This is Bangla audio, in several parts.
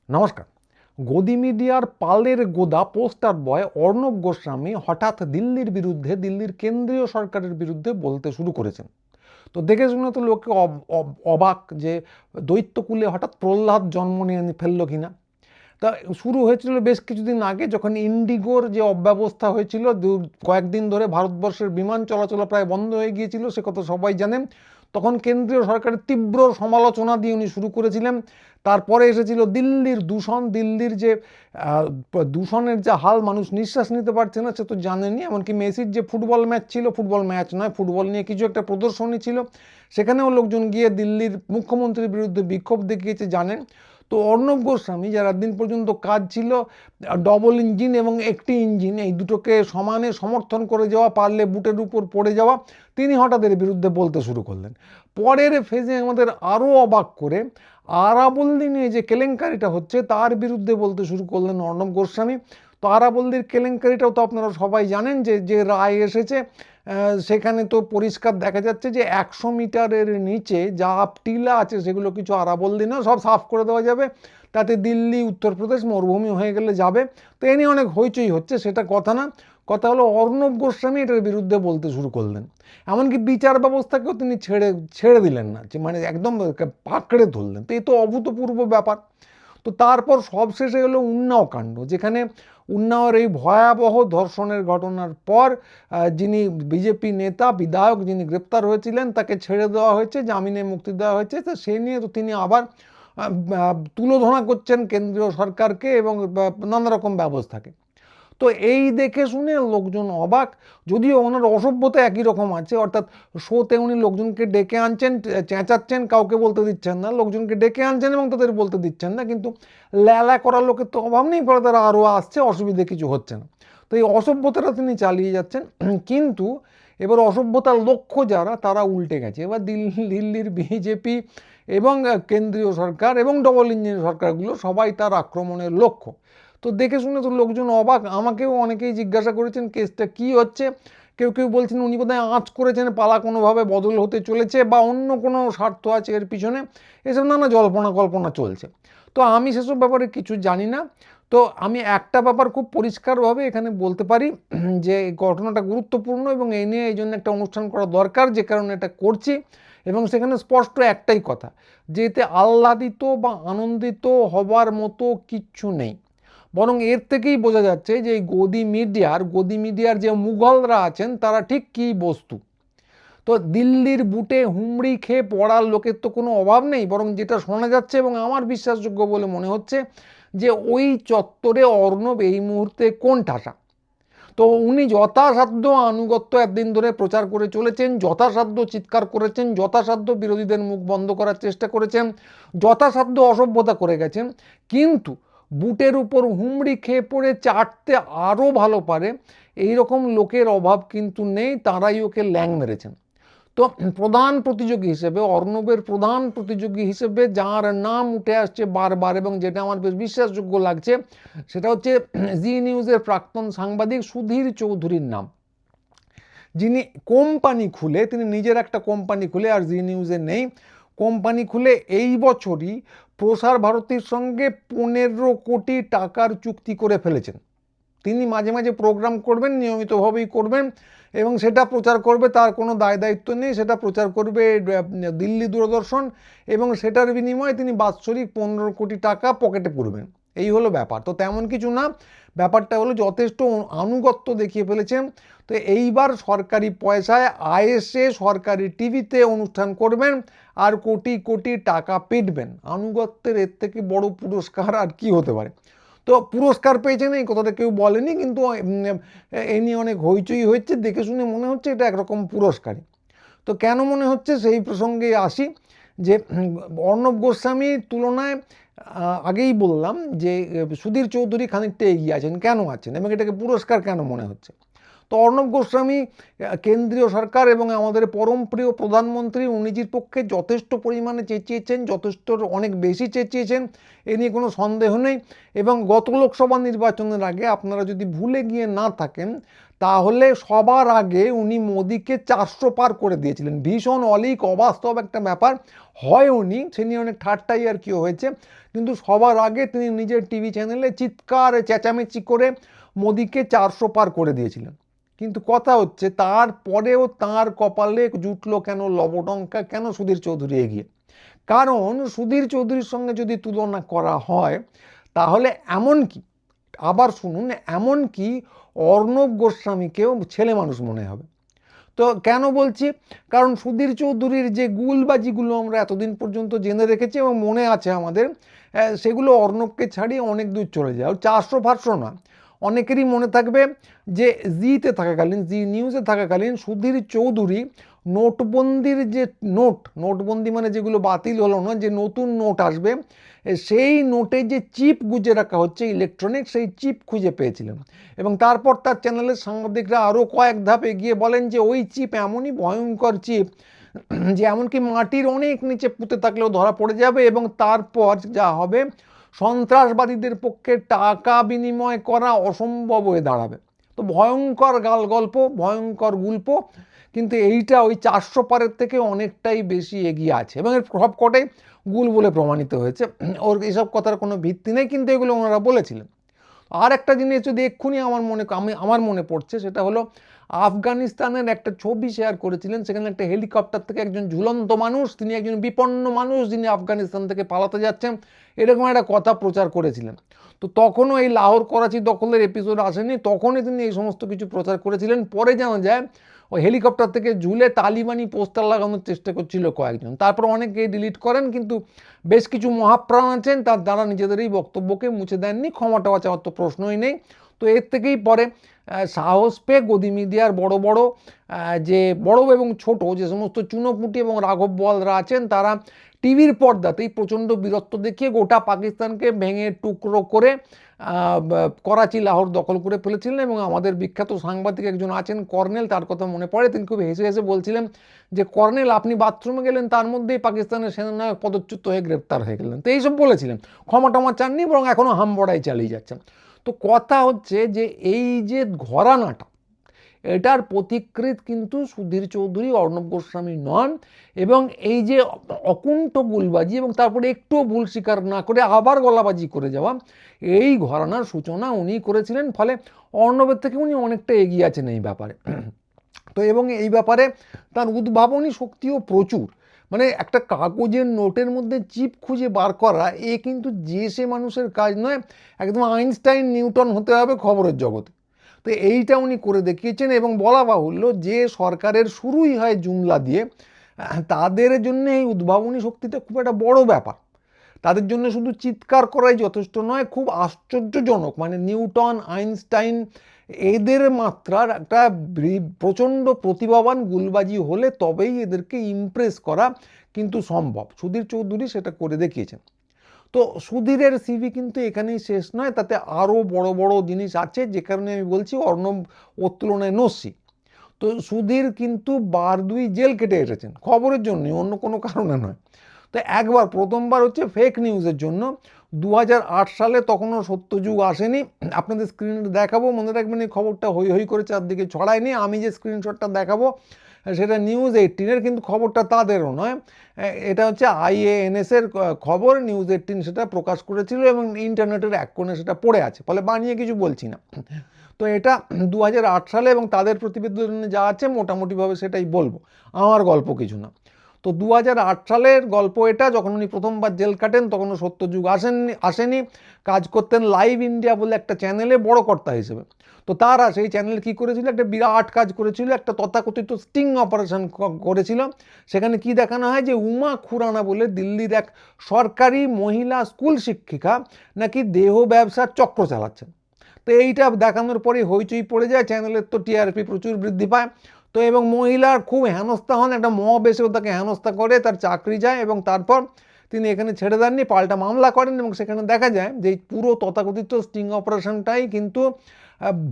নমস্কার। গদি মিডিয়ার পালের গোদা পোস্টার বয় অর্ণব গোস্বামী হঠাৎ দিল্লির বিরুদ্ধে, দিল্লির কেন্দ্রীয় সরকারের বিরুদ্ধে বলতে শুরু করেছেন। তো দেখে শুনে তো লোকে অবাক যে দৈত্যকুলে হঠাৎ প্রহ্লাদ জন্ম নিয়ে ফেললো কিনা। তা শুরু হয়েছিল বেশ কিছুদিন আগে, যখন ইন্ডিগোর যে অব্যবস্থা হয়েছিল, কয়েকদিন ধরে ভারতবর্ষের বিমান চলাচল প্রায় বন্ধ হয়ে গিয়েছিল, সে কথা সবাই জানেন। তখন কেন্দ্রীয় সরকারের তীব্র সমালোচনা দিয়ে উনি শুরু করেছিলেন। তারপরে এসেছিল দিল্লির দূষণ, দিল্লির যে দূষণের যে হাল, মানুষ নিঃশ্বাস নিতে পারছে না, সে তো জানেনই। এমনকি মেসির যে ফুটবল ম্যাচ ছিল, ফুটবল ম্যাচ নয়, ফুটবল নিয়ে কিছু একটা প্রদর্শনী ছিল, সেখানেও লোকজন গিয়ে দিল্লির মুখ্যমন্ত্রীর বিরুদ্ধে বিক্ষোভ দেখিয়েছে, জানেন। তো অর্ণব গোস্বামী, যারা দিন পর্যন্ত কাজ ছিল ডবল ইঞ্জিন এবং একটি ইঞ্জিন, এই দুটোকে সমানে সমর্থন করে যাওয়া, পারলে বুটের উপর পড়ে যাওয়া, তিনি হঠাৎ এর বিরুদ্ধে বলতে শুরু করলেন। পরের ফেজে আমাদের আরও অবাক করে আরাবল্লী নিয়ে যে কেলেঙ্কারিটা হচ্ছে, তার বিরুদ্ধে বলতে শুরু করলেন অর্ণব গোস্বামী। তো আরাবল্লীর কেলেঙ্কারিটাও তো আপনারা সবাই জানেন, যে যে রায় এসেছে সেখানে তো পরিষ্কার দেখা যাচ্ছে যে 100 মিটারের নিচে যা টিলা আছে সেগুলো কিছু আরাবল্লী না, সব সাফ করে দেওয়া যাবে, তাতে দিল্লি উত্তরপ্রদেশ মরুভূমি হয়ে গেলে যাবে। তো এ নিয়ে অনেক হইচই হচ্ছে, সেটা কথা না। কথা হলো অর্ণব গোস্বামী এটার বিরুদ্ধে বলতে শুরু করলেন। এমনকি বিচার ব্যবস্থাকেও তিনি ছেড়ে দিলেন না, যে মানে একদম পাকড়ে ধরলেন। তো এই তো অভূতপূর্ব ব্যাপার। তো তারপর সবশেষে হলো উন্নাও কাণ্ড, যেখানে উন্নাওর এই ভয়াবহ ধর্ষণের ঘটনার পর যিনি বিজেপি নেতা বিধায়ক, যিনি গ্রেপ্তার হয়েছিলেন, তাকে ছেড়ে দেওয়া হয়েছে, জামিনে মুক্তি দেওয়া হয়েছে। তো সে নিয়ে তো তিনি আবার তুলোধনা করছেন কেন্দ্রীয় সরকারকে এবং নানা রকম ব্যবস্থাকে। তো এই দেখে শুনে লোকজন অবাক। যদিও ওনার অসভ্যতা একই রকম আছে, অর্থাৎ শোতে উনি লোকজনকে ডেকে আনছেন, চেঁচাচ্ছেন, কাউকে বলতে দিচ্ছেন না, লোকজনকে ডেকে আনছেন এবং তাদের বলতে দিচ্ছেন না। কিন্তু ল্যালা করার লোকের তো অভাব নেই, ফলে তারা আরও আসছে, অসুবিধে কিছু হচ্ছে না। তো এই অসভ্যতাটা তিনি চালিয়ে যাচ্ছেন। কিন্তু এবার অসভ্যতার লক্ষ্য যারা, তারা উল্টে গেছে। এবার দিল্লির বিজেপি এবং কেন্দ্রীয় সরকার এবং ডবল ইঞ্জিন সরকারগুলো সবাই তার আক্রমণের লক্ষ্য। তো দেখে শুনে তো লোকজন অবাক। আমাকেও অনেকেই জিজ্ঞাসা করেছেন কেসটা কি হচ্ছে। কেউ কেউ বলছেন উনি বোধহয় আঁচ করেছেন, পালা কোনোভাবে বদল হতে চলেছে, বা অন্য কোনো স্বার্থ আছে এর পিছনে। এসব নানা জল্পনা কল্পনা চলছে। তো আমি সেসব ব্যাপারে কিছু জানি না। তো আমি একটা ব্যাপার খুব পরিষ্কারভাবে এখানে বলতে পারি, যে এই ঘটনাটা গুরুত্বপূর্ণ এবং এই নিয়ে এই জন্য একটা অনুষ্ঠান করা দরকার, যে কারণে এটা করছি। এবং সেখানে স্পষ্ট একটাই কথা, যে এতে আহ্লাদিত বা আনন্দিত হবার মতো কিচ্ছু নেই। বরং এর থেকেই বোঝা যাচ্ছে যে এই গদি মিডিয়ার যে মুঘলরা আছেন, তারা ঠিক কী বস্তু। তো দিল্লির বুটে হুমড়ি খেয়ে পড়ার লোকের তো কোনো অভাব নেই, বরং যেটা শোনা যাচ্ছে এবং আমার বিশ্বাসযোগ্য বলে মনে হচ্ছে, যে ওই চত্বরে অর্ণব এই মুহূর্তে কোন ঠাসা। তো উনি যথাসাধ্য আনুগত্য একদিন ধরে প্রচার করে চলেছেন, যথাসাধ্য চিৎকার করেছেন, যথাসাধ্য বিরোধীদের মুখ বন্ধ করার চেষ্টা করেছেন, যথাসাধ্য অসভ্যতা করে গেছেন। কিন্তু বুটের উপর হুমড়ি খেয়ে পড়ে চাটতে আরও ভালো পারে এই রকম লোকের অভাব কিন্তু নেই, তারাই ওকে ল্যাং মেরেছেন। তো প্রধান প্রতিযোগী হিসেবে, অর্ণবের প্রধান প্রতিযোগী হিসেবে যার নাম উঠে আসছে বারবার, এবং যেটা আমার বেশ বিশ্বাসযোগ্য লাগছে, সেটা হচ্ছে জি নিউজের প্রাক্তন সাংবাদিক সুধীর চৌধুরীর নাম, যিনি কোম্পানি খুলে, তিনি নিজের একটা কোম্পানি খুলে, আর জি নিউজে নেই, কোম্পানি খুলে এই বছরই প্রসার ভারতীর সঙ্গে 15 কোটি টাকার চুক্তি করে ফেলেছেন। তিনি মাঝে মাঝে প্রোগ্রাম করবেন, নিয়মিতভাবেই করবেন, এবং সেটা প্রচার করবে, তার কোনো দায় দায়িত্ব নেই, সেটা প্রচার করবে দিল্লি দূরদর্শন, এবং সেটার বিনিময়ে তিনি বাৎসরিক 15 কোটি টাকা পকেটে পুরবেন। এই হলো ব্যাপার। তো তেমন কিছু না, ব্যাপারটা হলো যথেষ্ট আনুগত্য দেখিয়ে ফেলেছেন। তো এইবার সরকারি পয়সায় আইএসএ সরকারি টিভিতে অনুষ্ঠান করবেন আর কোটি কোটি টাকা পিটবেন। আনুগত্যের এর থেকে বড় পুরস্কার আর কি হতে পারে। তো পুরস্কার পেয়েছেন এই কথাটা কেউ বলেনি, কিন্তু এ নিয়ে অনেক হইচই হচ্ছে, দেখে শুনে মনে হচ্ছে এটা একরকম পুরস্কারই। তো কেন মনে হচ্ছে সেই প্রসঙ্গে আসি, যে অর্ণব গোস্বামীর তুলনায় আগেই বললাম যে সুধীর চৌধুরী খানিকটা এগিয়ে আছেন। কেন আছেন এবং এটাকে পুরস্কার কেন মনে হচ্ছে? তো অর্ণব গোস্বামী কেন্দ্রীয় সরকার এবং আমাদের পরম প্রিয় প্রধানমন্ত্রী, উনিজির পক্ষে যথেষ্ট পরিমাণে চেঁচিয়েছেন, যথেষ্ট অনেক বেশি চেঁচিয়েছেন, এ নিয়ে কোনো সন্দেহ নেই। এবং গত লোকসভা নির্বাচনের আগে, আপনারা যদি ভুলে গিয়ে না থাকেন, তাহলে সবার আগে উনি মোদিকে 400 পার করে দিয়েছিলেন। ভীষণ অলিক অবাস্তব একটা ব্যাপার, হয় উনি সে নিয়ে অনেক ঠাট্টাই আর কি হয়েছে, কিন্তু সবার আগে তিনি নিজের টিভি চ্যানেলে চিৎকার চেঁচামেচি করে মোদিকে 400 পার করে দিয়েছিলেন। কিন্তু কথা হচ্ছে তারপরেও তার কপালে জুটলো কেন লবডঙ্কা, কেন সুধীর চৌধুরী এগিয়ে? কারণ সুধীর চৌধুরীর সঙ্গে যদি তুলনা করা হয় তাহলে এমনকি, আবার শুনুন, এমনকি অর্ণব গোস্বামীকেও ছেলে মানুষ মনে হবে। তো কেন বলছি? কারণ সুধীর চৌধুরীর যে গুলবাজিগুলো আমরা এতদিন পর্যন্ত জেনে রেখেছি এবং মনে আছে আমাদের, সেগুলো অর্ণবকে ছাড়িয়ে অনেক দূর চলে যায়। 400-500 না, অনেকেরই মনে থাকবে যে জিতে থাকাকালীন, জি নিউজে থাকাকালীন সুধীর চৌধুরী নোটবন্দির যে নোটবন্দি মানে যেগুলো বাতিল হলো না, যে নতুন নোট আসবে সেই নোটে যে চিপ গুঁজে রাখা হচ্ছে ইলেকট্রনিক, সেই চিপ খুঁজে পেয়েছিলেন। এবং তারপর তার চ্যানেলের সাংবাদিকরা আরও কয়েক ধাপ এগিয়ে বলেন যে ওই চিপ এমনই ভয়ঙ্কর চিপ যে এমনকি মাটির অনেক নিচে পুঁতে থাকলেও ধরা পড়ে যাবে, এবং তারপর যা হবে সন্ত্রাসবাদীদের পক্ষে টাকা বিনিময় করা অসম্ভব হয়ে দাঁড়াবে। তো ভয়ঙ্কর গল্প, ভয়ঙ্কর গুল্প, কিন্তু এইটা ওই 400 পারের থেকে অনেকটাই বেশি এগিয়ে আছে এবং এর সব কটাই গুল বলে প্রমাণিত হয়েছে। ওর এসব কথার কোনো ভিত্তি নেই, কিন্তু এগুলো ওনারা বলেছিলেন। আর একটা জিনিস যদি এক্ষুনি আমার মনে পড়ছে, সেটা হলো আফগানিস্তানের একটা ছবি শেয়ার করেছিলেন। সেখানে একটা হেলিকপ্টার থেকে একজন ঝুলন্ত মানুষ, তিনি একজন বিপন্ন মানুষ যিনি আফগানিস্তান থেকে পালাতে যাচ্ছেন, এরকম একটা কথা প্রচার করেছিলেন। তো তখনও এই লাহোর করাচি দখলের এপিসোড আসেনি, তখনই তিনি এই সমস্ত কিছু প্রচার করেছিলেন। পরে জানা যায় ওই হেলিকপ্টার থেকে ঝুলে তালিবানি পোস্টার লাগানোর চেষ্টা করছিল কয়েকজন, তারপর অনেকেই ডিলিট করেন, কিন্তু বেশ কিছু মহাপ্রাণ আছেন তার দ্বারা নিজেদের এই বক্তব্যকে মুছে দেননি। ক্ষমা টমা চাওয়ার তো প্রশ্নই নেই। তো এর থেকেই পরে সাহস পেয়ে গদি মিডিয়ার বড় বড় যে বড় এবং ছোট যে সমস্ত চুনোপুটি এবং রাঘব বোয়ালরা আছেন, তারা টিভির পর্দাতেই প্রচণ্ড বীরত্ব দেখিয়ে গোটা পাকিস্তানকে ভেঙে টুকরো করে করাচি লাহোর দখল করে ফেলেছিলেন। এবং আমাদের বিখ্যাত সাংবাদিক একজন আছেন কর্নেল, তার কথা মনে পড়ে, তিনি খুব হেসে হেসে বলছিলেন যে কর্নেল আপনি বাথরুমে গেলেন, তার মধ্যেই পাকিস্তানের সেনানায়ক পদচ্যুত হয়ে গ্রেপ্তার হয়ে গেলেন। তো এইসব বলেছিলেন, ক্ষমা টমা চাননি, বরং এখনও হামবড়াই চালিয়ে যাচ্ছেন। তো কথা হচ্ছে যে এই যে ঘরানাটা, এটার পথিকৃৎ কিন্তু সুধীর চৌধুরী, অর্ণব গোস্বামী নন। এবং এই যে অকুণ্ঠ গুলবাজি এবং তারপরে একটুও ভুল স্বীকার না করে আবার গলাবাজি করে যাওয়া, এই ঘরানার সূচনা উনি করেছিলেন। ফলে অর্ণবের থেকে উনি অনেকটা এগিয়ে আছেন এই ব্যাপারে। তো এবং এই ব্যাপারে তার উদ্ভাবনী শক্তিও প্রচুর। মানে একটা কাগজের নোটের মধ্যে চিপ খুঁজে বার করা, এ কিন্তু যে সে মানুষের কাজ নয়, একদম আইনস্টাইন নিউটন হতে হবে খবরের জগতে। তো এইটা উনি করে দেখিয়েছেন। এবং বলা বাহুল্য যে সরকারের শুরুই হয় জুমলা দিয়ে, তাদের জন্য এই উদ্ভাবনী শক্তিটা খুব একটা বড় ব্যাপার। তাদের জন্য শুধু চিৎকার করাই যথেষ্ট নয়, খুব আশ্চর্যজনক, মানে নিউটন, আইনস্টাইন, এদের মাত্রার একটা প্রচণ্ড প্রতিভাবান গুলবাজি হলে তবেই এদেরকে ইমপ্রেস করা কিন্তু সম্ভব। সুধীর চৌধুরী সেটা করে দেখিয়েছেন। তো সুধীরের সিভি কিন্তু এখানেই শেষ নয়, তাতে আরও বড় বড় জিনিস আছে, যে কারণে আমি বলছি অর্ণব ওর তুলনায় নস্যি। তো সুধীর কিন্তু 2 জেল কেটে এসেছেন খবরের জন্য, অন্য কোনো কারণে নয়। তো প্রথমবার হচ্ছে ফেক নিউজের জন্য 2008 সালে, তখনও সত্যযুগ আসেনি। আপনাদের স্ক্রিনে দেখাবো, মনে রাখবেন এই খবরটা হই হই করে চারদিকে ছড়ায়নি। আমি যে স্ক্রিনশটটা দেখাবো সেটা নিউজ 18-এর, কিন্তু খবরটা তাদেরও নয়, এটা হচ্ছে IANS-এর খবর। নিউজ 18 সেটা প্রকাশ করেছিল এবং ইন্টারনেটের এক কোণে সেটা পড়ে আছে, ফলে বানিয়ে কিছু বলছি না। তো এটা 2008 সালে, এবং তাদের প্রতিবেদনে যা আছে মোটামুটিভাবে সেটাই বলবো, আমার গল্প কিছু না। তো 2008 সালের গল্প এটা। যখন উনি প্রথমবার জেল কাটেন তখনও সত্যযুগ আসেনি, কাজ করতেন লাইভ ইন্ডিয়া বলে একটা চ্যানেলে বড় কর্তা হিসেবে। তো তারা সেই চ্যানেল কি করেছিল, একটা বিরাট কাজ করেছিল, একটা তথাকথিত স্টিং অপারেশন করেছিল। সেখানে কি দেখানো হয় যে উমা খুরানা বলে দিল্লির এক সরকারি মহিলা স্কুল শিক্ষিকা নাকি দেহ ব্যবসার চক্র চালাচ্ছেন। তো এইটা দেখানোর পরে হইচই পড়ে যায়, চ্যানেলের তো টিআরপি প্রচুর বৃদ্ধি পায়। তো এবং মহিলার খুব হেনস্থা হন, একটা মব এসেও তাকে হেনস্থা করে, তার চাকরি যায়, এবং তারপর তিনি এখানে ছেড়ে দেননি, পাল্টা মামলা করেন। এবং সেখানে দেখা যায় যে পুরো তথাকথিত স্টিং অপারেশনটাই কিন্তু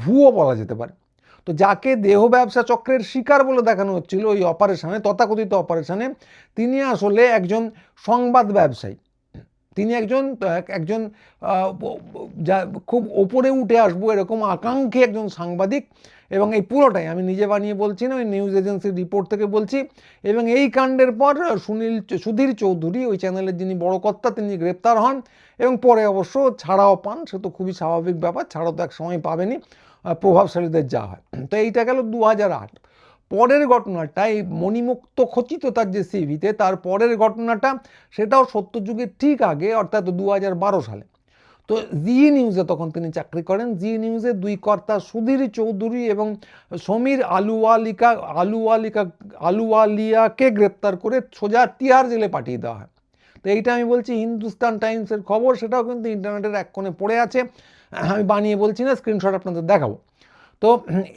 ভুয়ো বলা যেতে পারে। তো যাকে দেহ ব্যবসা চক্রের শিকার বলে দেখানো হচ্ছিল ওই অপারেশনে, তথাকথিত অপারেশনে, তিনি আসলে একজন সংবাদ ব্যবসায়ী। তিনি একজন যা খুব ওপরে উঠে আসবো এরকম আকাঙ্ক্ষী একজন সাংবাদিক, এবং এই পুরোটাই আমি নিজে বানিয়ে বলছি না, ওই নিউজ এজেন্সির রিপোর্ট থেকে বলছি। এবং এই কাণ্ডের পর সুধীর চৌধুরী, ওই চ্যানেলের যিনি বড় কর্তা, তিনি গ্রেপ্তার হন এবং পরে অবশ্য ছাড়াও পান। সে তো খুবই স্বাভাবিক ব্যাপার, ছাড়াও তো এক সময় পাবেনি, প্রভাবশালীদের যা হয়। তো এইটা গেল 2008। পরের ঘটনাটা, এই মণিমুক্ত খচিত তার যে সিভিতে, তার পরের ঘটনাটা সেটাও সত্যযুগের ঠিক আগে, অর্থাৎ 2012 সালে। তো জি নিউজে তখন তিনি চাকরি করেন। জি নিউজে দুই কর্তা সুধীর চৌধুরী এবং সমীর আলুওয়ালিয়াকে গ্রেপ্তার করে সোজা তিহার জেলে পাঠিয়ে দেওয়া হয়। তো এইটা আমি বলছি হিন্দুস্তান টাইমসের খবর, সেটাও কিন্তু ইন্টারনেটের এক কোণে পড়ে আছে, আমি বানিয়ে বলছি না, স্ক্রিনশট আপনাদের দেখাবো। তো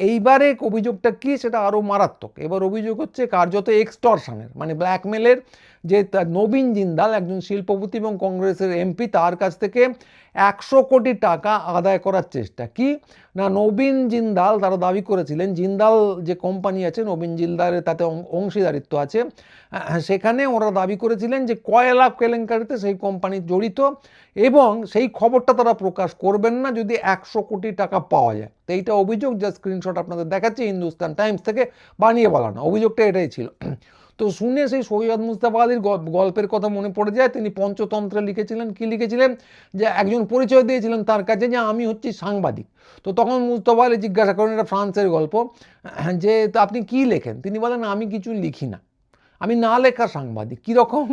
এইবারে অভিযোগটা কি, সেটা আরও মারাত্মক। এবার অভিযোগ হচ্ছে কার্যত এক্সটর্শনের, মানে ব্ল্যাকমেলের। যে নবীন জিন্দাল, একজন শিল্পপতি এবং কংগ্রেসের এমপি, তার কাছ থেকে 100 কোটি টাকা আদায় করার চেষ্টা। কি না, নবীন জিন্দাল তারা দাবি করেছিলেন, জিন্দাল যে কোম্পানি আছে, নবীন জিন্দালের তাতে অংশীদারিত্ব আছে, সেখানে ওরা দাবি করেছিলেন যে কয়লা কেলেঙ্কারিতে সেই কোম্পানি জড়িত, এবং সেই খবরটা তারা প্রকাশ করবেন না যদি 100 কোটি টাকা পাওয়া যায়। তো এইটা অভিযোগ, যা স্ক্রিনশট আপনাদের দেখাচ্ছি, হিন্দুস্তান টাইমস থেকে বানিয়ে বলা না, অভিযোগটা এটাই ছিল। তো শুনে সেই সৈয়দ মুজতবা আলীর গল্পের কথা মনে পড়ে যায়। তিনি পঞ্চতন্ত্রে লিখেছিলেন, কি লিখেছিলেন, যে একজন পরিচয় দিয়েছিলেন তার কাছে যে আমি হচ্ছি সাংবাদিক। তো তখন মুজতবা আলী জিজ্ঞাসা করেন, এটা ফ্রান্সের গল্প, যে আপনি কি লেখেন? তিনি বলেন, আমি কিছু লিখি না, আমি না লেখা সাংবাদিক। কীরকম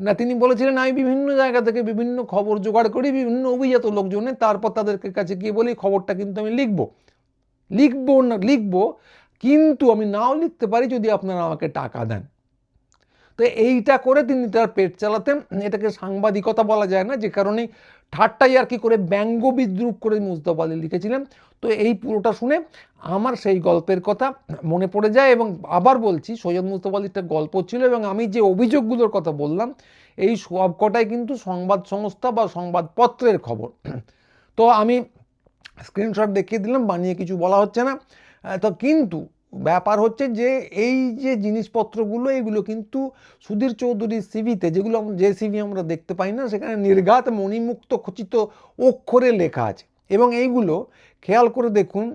না, তিনি বলেছিলেন, আমি বিভিন্ন জায়গা থেকে বিভিন্ন খবর জোগাড় করি, বিভিন্ন অভিজাত লোকজনের, তারপর তাদেরকে কাছে গিয়ে বলি খবরটা কিন্তু আমি লিখবো, কিন্তু আমি নাও লিখতে পারি যদি আপনারা আমাকে টাকা দেন। তো এইটা করে তিনি তার পেট চালাতেন। এটাকে সাংবাদিকতা বলা যায় না, যে কারণে ঠাট্টাই আর কি করে ব্যঙ্গ বিদ্রুপ করে মুজতবা আলী লিখেছিলেন। তো এই পুরোটা শুনে আমার সেই গল্পের কথা মনে পড়ে যায়। এবং আবার বলছি, সৈয়দ মুজতবা আলীর একটা গল্প ছিল, এবং আমি যে অভিযোগগুলোর কথা বললাম, এই সব কটাই কিন্তু সংবাদ সংস্থা বা সংবাদপত্রের খবর। তো আমি স্ক্রিনশট দেখিয়ে দিলাম, বানিয়ে কিছু বলা হচ্ছে না। তো কিন্তু ব্যাপার হচ্ছে যে এই যে জিনিসপত্রগুলো, এগুলো কিন্তু সুধীর চৌধুরীর সিভিতে, যেগুলো যে সিভি আমরা দেখতে পাই না, সেখানে নির্ঘাত মণিমুক্ত খচিত অক্ষরে লেখা আছে। এবং এইগুলো খেয়াল করে দেখুন,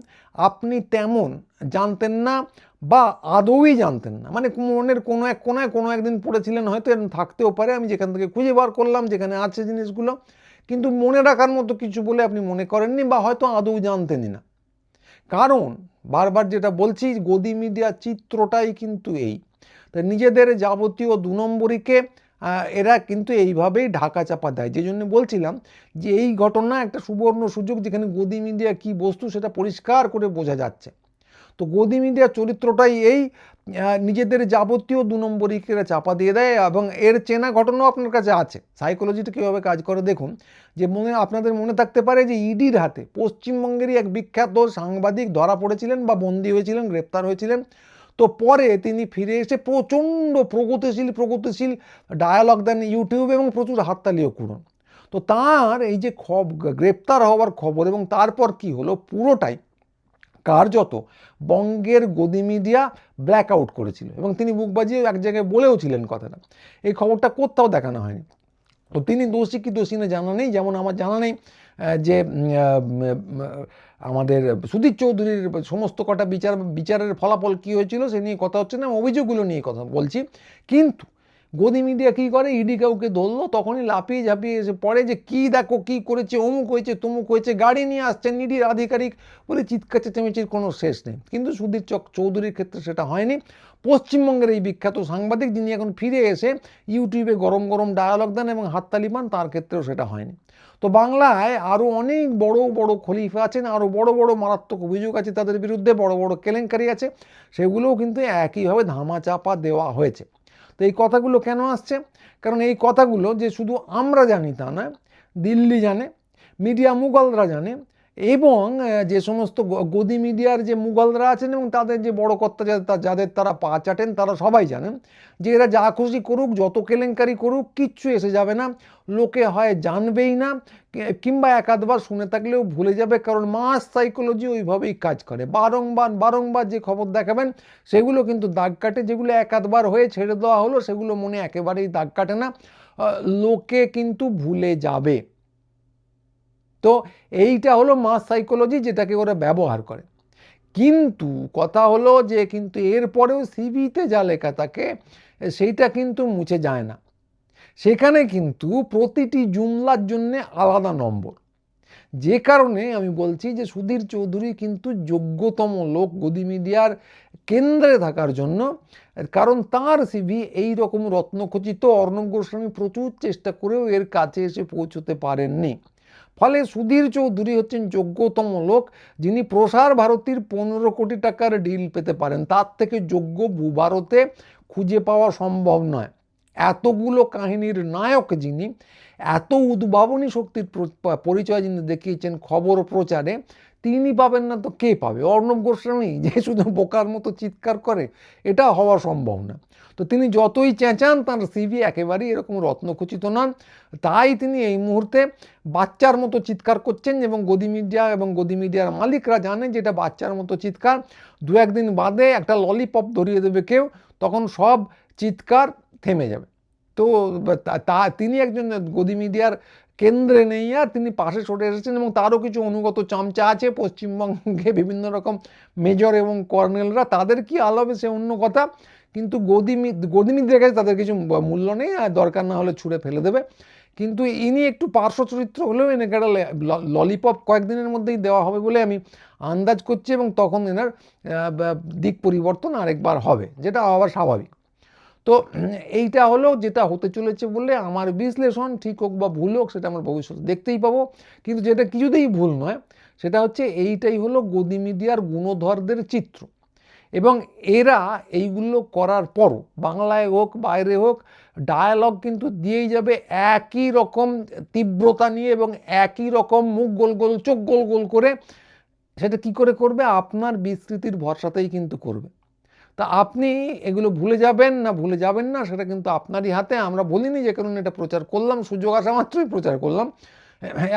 আপনি তেমন জানতেন না বা আদৌই জানতেন না, মানে মনের কোনো এক কোনায় কোনো একদিন পড়েছিলেন, হয়তো এরকম থাকতেও পারে, আমি যেখান থেকে খুঁজে বার করলাম যেখানে আছে জিনিসগুলো, কিন্তু মনে রাখার মতো কিছু বলে আপনি মনে করেননি, বা হয়তো আদৌ জানতেনই না। কারণ বারবার যেটা বলছি, গদি মিডিয়া চিত্রটাই কিন্তু এই। তাই নিজেদের যাবতীয় 2 নম্বরীকে এরা কিন্তু এইভাবেই ঢাকা চাপা দেয়। যে জন্য বলছিলাম যে এই ঘটনা একটা সুবর্ণ সুযোগ, যেখানে গদি মিডিয়া কী বস্তু সেটা পরিষ্কার করে বোঝা যাচ্ছে। তো গদি মিডিয়ার চরিত্রটাই এই, নিজেদের যাবতীয় 2 নম্বরীকে চাপা দিয়ে দেয়। এবং এর চেনা ঘটনাও আপনার কাছে আছে। সাইকোলজিটা কীভাবে কাজ করে দেখুন, যে আপনাদের মনে থাকতে পারে যে ইডির হাতে পশ্চিমবঙ্গেরই এক বিখ্যাত সাংবাদিক ধরা পড়েছিলেন বা বন্দী হয়েছিলেন, গ্রেপ্তার হয়েছিলেন। তো পরে তিনি ফিরে এসে প্রচণ্ড প্রগতিশীল ডায়ালগ দেন ইউটিউবে, এবং প্রচুর হাততালিও কুড়োন। তো তার এই যে গ্রেপ্তার হওয়ার খবর এবং তারপর কি হলো, পুরোটাই কার্যত বঙ্গের গদি মিডিয়া ব্ল্যাক আউট করেছিল, এবং তিনি বুক বাজিয়ে এক জায়গায় বলেও ছিলেন কথাটা। এই খবরটা কোথাও দেখানো হয়নি। তো তিনি দোষী কি দোষী না জানা নেই, যেমন আমার জানা নেই যে আমাদের সুধীর চৌধুরীর সমস্ত কটা বিচারের ফলাফল কী হয়েছিল সে নিয়ে কথা হচ্ছে না, অভিযোগগুলো নিয়ে কথা বলছি। কিন্তু গদি মিডিয়া কী করে, ইডি কাউকে ধরলো তখনই লাফিয়ে ঝাঁপিয়ে এসে পড়ে যে কী দেখো কী করেছে, অমুক হয়েছে তমুক হয়েছে, গাড়ি নিয়ে আসছেন ইডির আধিকারিক, বলে চিৎকার চেঁচামেচির কোনো শেষ নেই। কিন্তু সুধীর চৌধুরীর ক্ষেত্রে সেটা হয়নি। পশ্চিমবঙ্গের এই বিখ্যাত সাংবাদিক, যিনি এখন ফিরে এসে ইউটিউবে গরম গরম ডায়ালগ দেন এবং হাততালি পান, তার ক্ষেত্রেও সেটা হয়নি। তো বাংলায় আরও অনেক বড় বড় খলিফা আছেন, আরও বড় বড় মারাত্মক অভিযোগ আছে তাদের বিরুদ্ধে, বড় বড় কেলেঙ্কারি আছে, সেগুলোও কিন্তু একইভাবে ধামাচাপা দেওয়া হয়েছে। তো এই কথাগুলো কেন আসছে? কারণ এই কথাগুলো যে শুধু আমরা জানি তা না, দিল্লি জানে, মিডিয়া মুঘলরা জানে, এবং যে সমস্ত গদি মিডিয়ার যে মুঘলরা আছেন এবং তাদের যে বড় কর্তা যাদের তারা পা চাটেন, তারা সবাই জানেন যে এরা যা খুশি করুক, যত কেলেঙ্কারি করুক, কিচ্ছু এসে যাবে না। লোকে হয় জানবেই না, কিংবা এক আধবার শুনে থাকলেও ভুলে যাবে, কারণ মাস সাইকোলজি ওইভাবেই কাজ করে। বারংবার যে খবর দেখাবেন সেগুলো কিন্তু দাগ কাটে, যেগুলো এক আধবার হয়ে ছেড়ে দেওয়া হলো সেগুলো মনে একেবারেই দাগ কাটে না, লোকে কিন্তু ভুলে যাবে। তো এইটা হলো মাস সাইকোলজি, যেটাকে ওরা ব্যবহার করে। কিন্তু কথা হলো যে কিন্তু এরপরেও সিভিতে যা লেখা থাকে সেইটা কিন্তু মুছে যায় না। সেখানে কিন্তু প্রতিটি জুমলার জন্যে আলাদা নম্বর। যে কারণে আমি বলছি যে সুধীর চৌধুরী কিন্তু যোগ্যতম লোক গদি মিডিয়ার কেন্দ্রে থাকার জন্য, কারণ তার সিভি এই রকম রত্নখচিত। অর্ণব গোস্বামী প্রচুর চেষ্টা করেও এর কাছে এসে পৌঁছতে পারেননি। ফলে সুধীর চৌধুরী হচ্ছেন যোগ্যতম লোক যিনি প্রসার ভারতীর 15 কোটি টাকার ডিল পেতে পারেন। তার থেকে যোগ্য ভারতে খুঁজে পাওয়া সম্ভব নয়। এতগুলো কাহিনীর নায়ক যিনি, এত উদ্ভাবনী শক্তির পরিচয় যিনি দেখিয়েছেন খবর প্রচারে, তিনি পাবেন না তো কে পাবে? অর্ণব গোস্বামী যে শুধু বোকার মতো চিৎকার করে, এটা হওয়া সম্ভব না। তো তিনি যতই চেঁচান তার সিভি একেবারেই এরকম রত্নখচিত নন। তাই তিনি এই মুহূর্তে বাচ্চার মতো চিৎকার করছেন এবং গদি মিডিয়া এবং গদি মিডিয়ার মালিকরা জানে যে এটা বাচ্চার মতো চিৎকার। দু একদিন বাদে একটা ললিপপ ধরিয়ে দেবে কেউ, তখন সব চিৎকার থেমে যাবে। তো তিনি একজন গদি মিডিয়ার কেন্দ্রে নেই, আর তিনি পাশে সরে এসেছেন এবং তারও কিছু অনুগত চামচা আছে পশ্চিমবঙ্গে, বিভিন্ন রকম মেজর এবং কর্নেলরা। তাদের কি আলাবে সে অন্য কথা, কিন্তু গদি মিডিয়ার কাছে তাদের কিছু মূল্য নেই, আর দরকার না হলে ছুঁড়ে ফেলে দেবে। কিন্তু ইনি একটু পার্শ্ব চরিত্র হলেও এনাকে একটা ললিপপ কয়েকদিনের মধ্যেই দেওয়া হবে বলে আমি আন্দাজ করছি, এবং তখন এনার দিক পরিবর্তন আরেকবার হবে, যেটা আবার স্বাভাবিক। তো এইটা হলো যেটা হতে চলেছে বলে আমার বিশ্লেষণ। ঠিক হোক বা ভুল হোক সেটা আমরা ভবিষ্যতে দেখতেই পাবো, কিন্তু যেটা কিছুতেই ভুল নয় সেটা হচ্ছে এইটাই হলো গদি মিডিয়ার গুণধরদের চিত্র। এবং এরা এইগুলো করার পরও বাংলায় হোক বাইরে হোক ডায়ালগ কিন্তু দিয়েই যাবে একই রকম তীব্রতা নিয়ে এবং একই রকম মুখ গোল গোল চোখ গোল গোল করে। সেটা কি করে করবে? আপনার বিস্মৃতির ভরসাতেই কিন্তু করবে। তা আপনি এগুলো ভুলে যাবেন না ভুলে যাবেন না সেটা কিন্তু আপনারই হাতে। আমরা বলিনি যে কারণে এটা প্রচার করলাম, সুযোগ আসা মাত্রই প্রচার করলাম,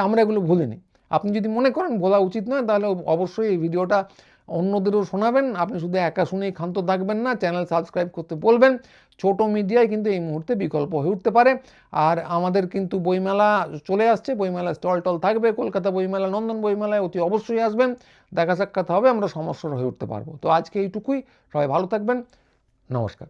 আমরা এগুলো ভুলিনি। আপনি যদি মনে করেন বলা উচিত নয়, তাহলে অবশ্যই এই ভিডিওটা অন্যদেরও শোনাবেন। আপনি শুধু একা শুনেই ক্ষান্ত থাকবেন না, চ্যানেল সাবস্ক্রাইব করতে বলবেন। ছোট মিডিয়ায় কিন্তু এই মুহূর্তে বিকল্প হয়ে উঠতে পারে। আর আমাদের কিন্তু বইমেলা চলে আসছে, বইমেলা স্টল টল থাকবে, কলকাতা বইমেলা, নন্দন বইমেলায় অতি অবশ্যই আসবেন, দেখা সাক্ষাৎ হবে, আমরা সমস্যার হয়ে উঠতে পারবো। তো আজকে এইটুকুই, সবাই ভালো থাকবেন, নমস্কার।